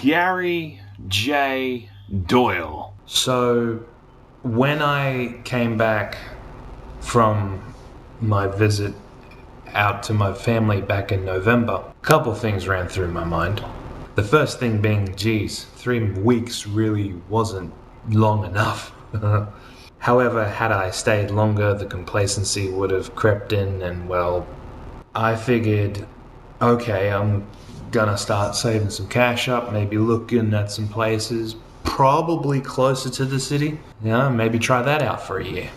Gary J. Doyle. So, when I came back from my visit out to my family back in November, a couple things ran through my mind. The first thing being, geez, 3 weeks really wasn't long enough. However, had I stayed longer, the complacency would have crept in, and well, I figured, okay, I'm gonna start saving some cash up, maybe looking at some places, probably closer to the city. Maybe try that out for a year.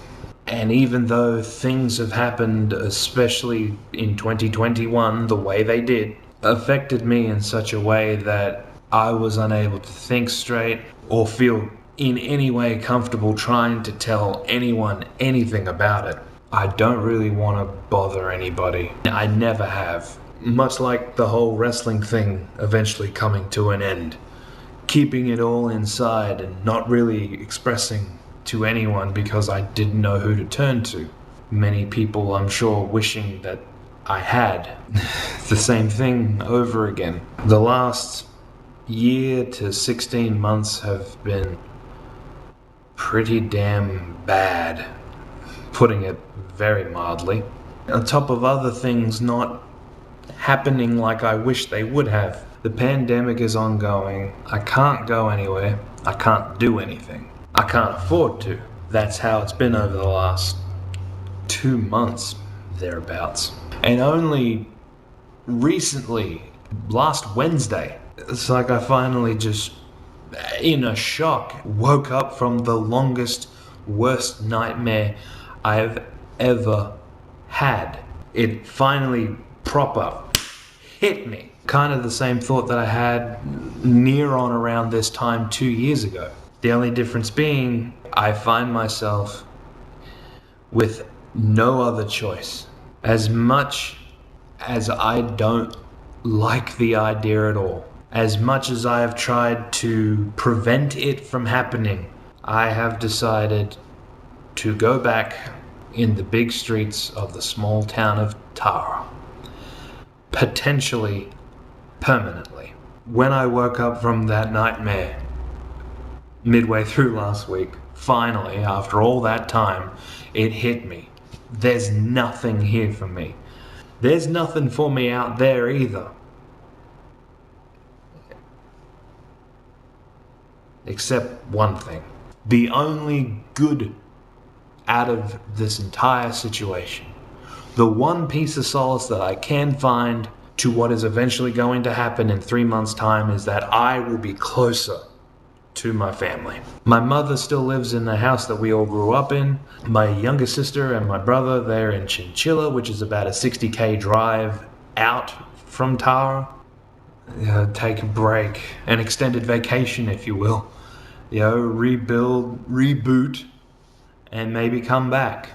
And even though things have happened, especially in 2021, the way they did, affected me in such a way that I was unable to think straight or feel in any way comfortable trying to tell anyone anything about it. I don't really want to bother anybody. I never have. Much like the whole wrestling thing eventually coming to an end. Keeping it all inside and not really expressing to anyone because I didn't know who to turn to. Many people, I'm sure, wishing that I had. The same thing over again. The last year to 16 months have been pretty damn bad, putting it very mildly. On top of other things not happening like I wish they would have. The pandemic is ongoing. I can't go anywhere. I can't do anything. I can't afford to. That's how it's been over the last 2 months, thereabouts. And only recently, last Wednesday, it's like I finally just, in a shock, woke up from the longest, worst nightmare I have ever had. It finally proper hit me. Kind of the same thought that I had near on around this time 2 years ago. The only difference being, I find myself with no other choice. As much as I don't like the idea at all, as much as I have tried to prevent it from happening, I have decided to go back in the big streets of the small town of Tara. Potentially permanently. When I woke up from that nightmare midway through last week, finally, after all that time, it hit me. There's nothing here for me. There's nothing for me out there either. Except one thing. The only good out of this entire situation, the one piece of solace that I can find to what is eventually going to happen in 3 months' time, is that I will be closer to my family. My mother still lives in the house that we all grew up in. My younger sister and my brother, they're in Chinchilla, which is about a 60k drive out from Tara. Take a break, an extended vacation, if you will. Rebuild, reboot, and maybe come back.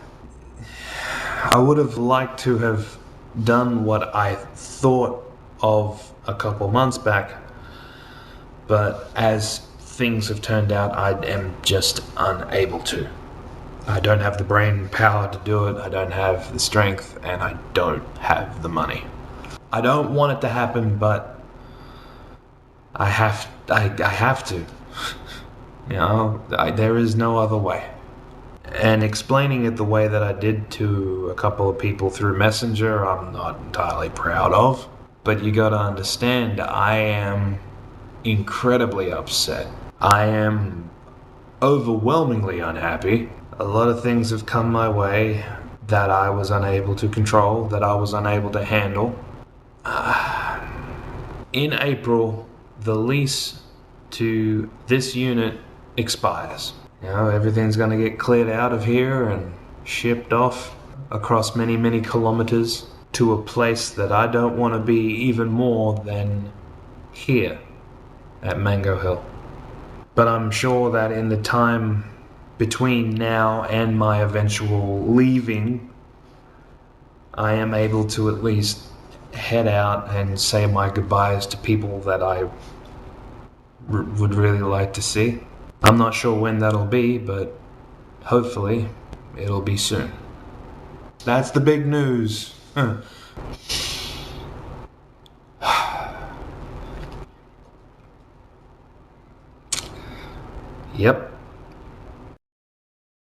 I would have liked to have done what I thought of a couple months back, but as things have turned out, I am just unable to. I don't have the brain power to do it, I don't have the strength, and I don't have the money. I don't want it to happen, but I have to. There is no other way. And explaining it the way that I did to a couple of people through Messenger, I'm not entirely proud of. But you gotta understand, I am incredibly upset. I am overwhelmingly unhappy. A lot of things have come my way that I was unable to control, that I was unable to handle. In April, the lease to this unit expires. Everything's going to get cleared out of here and shipped off across many, many kilometers to a place that I don't want to be even more than here at Mango Hill. But I'm sure that in the time between now and my eventual leaving, I am able to at least head out and say my goodbyes to people that I would really like to see. I'm not sure when that'll be, but hopefully it'll be soon. That's the big news. Yep.